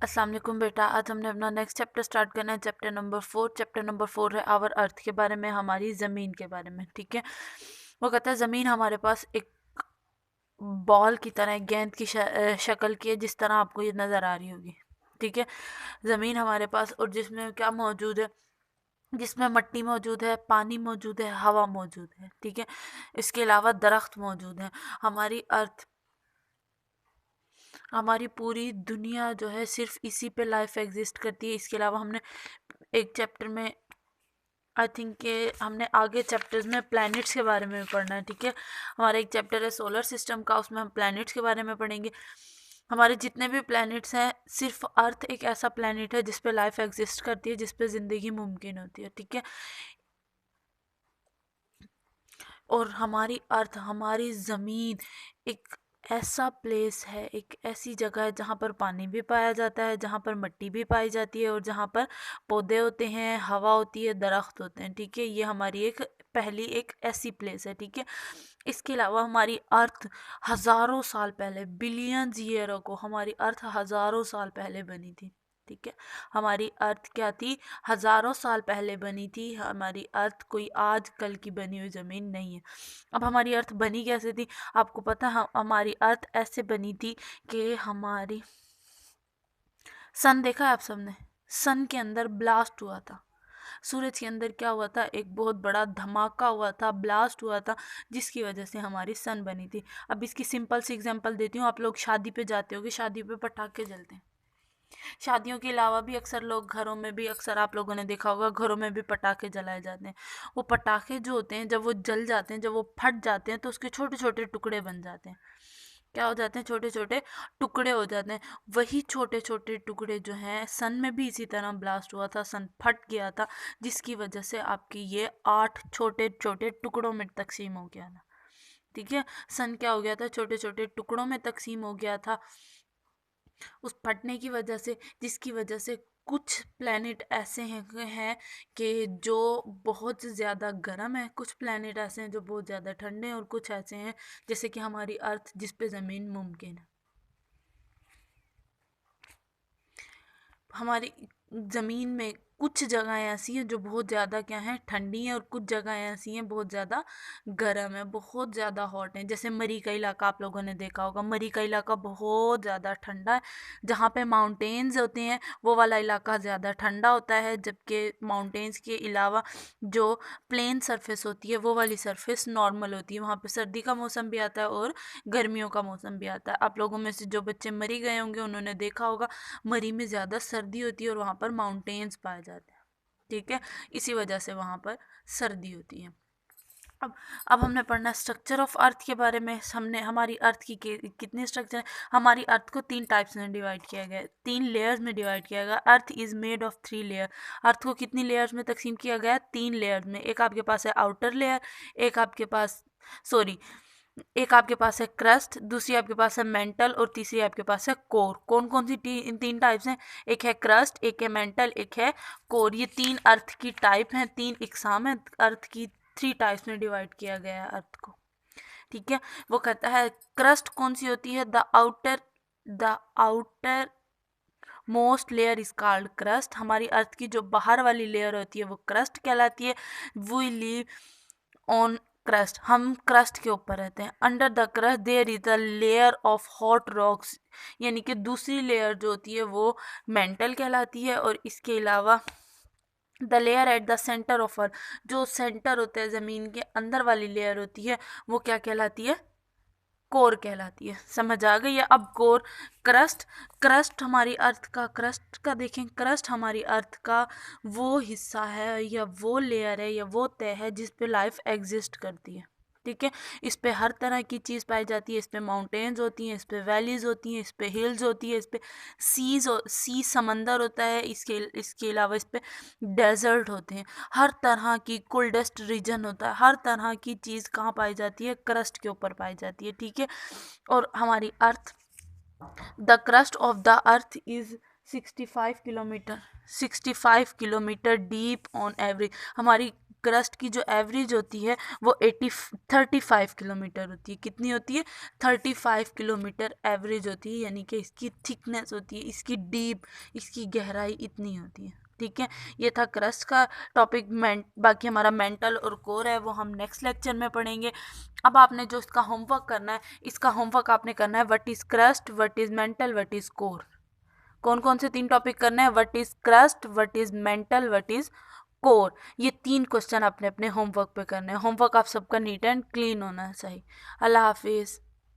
अस्सलाम वालेकुम बेटा, आज हमने अपना नेक्स्ट चैप्टर स्टार्ट करना है, चैप्टर नंबर 4। चैप्टर नंबर 4 है आवर अर्थ के बारे में, हमारी ज़मीन के बारे में। ठीक है, वो कहता है ज़मीन हमारे पास एक बॉल की तरह, एक गेंद की शक्ल की है, जिस तरह आपको ये नज़र आ रही होगी। ठीक है, ज़मीन हमारे पास, और जिसमें क्या मौजूद है, जिसमें मिट्टी मौजूद है, पानी मौजूद है, हवा मौजूद है। ठीक है, इसके अलावा दरख्त मौजूद है। हमारी अर्थ, हमारी पूरी दुनिया जो है सिर्फ इसी पे लाइफ एग्जिस्ट करती है। इसके अलावा हमने एक चैप्टर में, आई थिंक के हमने आगे चैप्टर्स में प्लैनेट्स के बारे में पढ़ना है। ठीक है, हमारा एक चैप्टर है सोलर सिस्टम का, उसमें हम प्लैनेट्स के बारे में पढ़ेंगे। हमारे जितने भी प्लैनेट्स हैं, सिर्फ अर्थ एक ऐसा प्लैनेट है जिस पे लाइफ एग्जिस्ट करती है, जिस पे ज़िंदगी मुमकिन होती है। ठीक है, और हमारी अर्थ, हमारी ज़मीन एक ऐसा प्लेस है, एक ऐसी जगह है जहाँ पर पानी भी पाया जाता है, जहाँ पर मिट्टी भी पाई जाती है, और जहाँ पर पौधे होते हैं, हवा होती है, दरख्त होते हैं। ठीक है, ये हमारी एक पहली एक ऐसी प्लेस है। ठीक है, इसके अलावा हमारी अर्थ हज़ारों साल पहले, बिलियंस ईयर को, हमारी अर्थ हज़ारों साल पहले बनी थी। ठीक है, हमारी अर्थ क्या थी, हज़ारों साल पहले बनी थी। हमारी अर्थ कोई आज कल की बनी हुई ज़मीन नहीं है। अब हमारी अर्थ बनी कैसे थी, आपको पता है? हमारी अर्थ ऐसे बनी थी कि हमारी सन देखा है आप सबने, सन के अंदर ब्लास्ट हुआ था। सूरज के अंदर क्या हुआ था, एक बहुत बड़ा धमाका हुआ था, ब्लास्ट हुआ था, जिसकी वजह से हमारी सन बनी थी। अब इसकी सिंपल सी एग्जांपल देती हूँ। आप लोग शादी पे जाते होगे, शादी पे पटाखे जलते हैं। शादियों के अलावा भी अक्सर लोग घरों में भी, अक्सर आप लोगों ने देखा होगा, घरों में भी पटाखे जलाए जाते हैं। वो पटाखे जो होते हैं, जब वो जल जाते हैं, जब वो फट जाते हैं, तो उसके छोटे छोटे टुकड़े बन जाते हैं। क्या हो जाते हैं, छोटे छोटे टुकड़े हो जाते हैं। वही छोटे छोटे टुकड़े जो हैं, सन में भी इसी तरह ब्लास्ट हुआ था, सन फट गया था, जिसकी वजह से आपकी ये 8 छोटे छोटे टुकड़ों में तकसीम हो गया था। ठीक है, सन क्या हो गया था, छोटे छोटे टुकड़ों में तकसीम हो गया था उस फटने की वजह से, जिसकी वजह से कुछ प्लैनेट ऐसे हैं कि जो बहुत ज़्यादा गर्म है, कुछ प्लैनेट ऐसे हैं जो बहुत ज़्यादा ठंडे हैं, और कुछ ऐसे हैं जैसे कि हमारी अर्थ, जिस पे ज़मीन मुमकिन है। हमारी ज़मीन में कुछ जगहें ऐसी हैं जो बहुत ज़्यादा क्या हैं, ठंडी हैं, और कुछ जगहें ऐसी हैं बहुत ज़्यादा गर्म है, बहुत ज़्यादा हॉट है। जैसे मरी का इलाका आप लोगों ने देखा होगा, मरी का इलाका बहुत ज़्यादा ठंडा है। जहाँ पे माउंटेन्स होते हैं, वो वाला इलाका ज़्यादा ठंडा होता है, जबकि माउंटेन्स के अलावा जो प्लेन सरफेस होती है, वो वाली सरफेस नॉर्मल होती है। वहाँ पे सर्दी का मौसम भी आता है और गर्मियों का मौसम भी आता है। आप लोगों में से जो बच्चे मरी गए होंगे, उन्होंने देखा होगा मरी में ज़्यादा सर्दी होती है, और वहाँ पर माउंटेन्स पाए जाते हैं। ठीक है, इसी वजह से वहाँ पर सर्दी होती है। अब अब हमने पढ़ना स्ट्रक्चर ऑफ अर्थ के बारे में। हमने हमारी अर्थ की कितने स्ट्रक्चर है, हमारी अर्थ को 3 टाइप्स में डिवाइड किया गया है, 3 लेयर्स में डिवाइड किया गया। Earth is made of 3 layer. Earth को कितनी लेयर्स में तकसीम किया गया है, 3 लेयर्स में। एक आपके पास है आउटर लेयर, एक आपके पास, सॉरी, एक आपके पास है क्रस्ट, दूसरी आपके पास है मेंटल, और तीसरी आपके पास है कोर। कौन कौन सी इन 3 टाइप्स हैं, एक है क्रस्ट, एक है मेंटल, एक है कोर। ये 3 अर्थ की टाइप हैं, 3 इकसाम है अर्थ की। 3 टाइप्स में डिवाइड किया गया है अर्थ को। ठीक है, वो कहता है क्रस्ट कौन सी होती है, the outer most layer is called crust. हमारी अर्थ की जो बाहर वाली लेयर होती है, वो क्रस्ट कहलाती है। वी लिव ऑन क्रस्ट, हम क्रस्ट के ऊपर रहते हैं। Under the crust there is a layer of hot rocks, यानी कि दूसरी लेयर जो होती है वो मेंटल कहलाती है। और इसके अलावा the layer at the centre of earth, जो सेंटर होता है, ज़मीन के अंदर वाली लेयर होती है, वो क्या कहलाती है, कोर कहलाती है। समझ आ गई है? अब कोर, क्रस्ट, क्रस्ट हमारी अर्थ का, क्रस्ट का देखें, क्रस्ट हमारी अर्थ का वो हिस्सा है, या वो लेयर है, या वो तह है जिस पे लाइफ एग्जिस्ट करती है। ठीक है, इस पे हर तरह की चीज़ पाई जाती है। इस पे माउंटेन्स होती हैं, इस पे वैलीज होती हैं, इस पे हिल्स होती है, इस पे सी समंदर होता है, इसके अलावा इस पे डेजर्ट होते हैं। हर तरह की कोल्डेस्ट रीजन होता है। हर तरह की चीज़ कहाँ पाई जाती है, क्रस्ट के ऊपर पाई जाती है। ठीक है, और हमारी earth, the crust of the earth is 65 kilometre, 65 kilometre deep on average. हमारी क्रस्ट की जो एवरेज होती है वो 35 किलोमीटर होती है। कितनी होती है? 35 किलोमीटर एवरेज होती है, यानी कि इसकी थिकनेस होती है, इसकी डीप, इसकी गहराई इतनी होती है। ठीक है, ये था क्रस्ट का टॉपिक। बाकी हमारा मेंटल और कोर है वो हम नेक्स्ट लेक्चर में पढ़ेंगे। अब आपने जो इसका होमवर्क करना है, इसका होमवर्क आपने करना है what is crust, what is mental, what is core. कौन कौन से 3 टॉपिक करने हैं? What is crust, what is mental, what is core. ये 3 क्वेश्चन आपने अपने होमवर्क पे करने हैं। होमवर्क आप सबका नीट एंड क्लीन होना चाहिए। अल्लाह हाफिज़।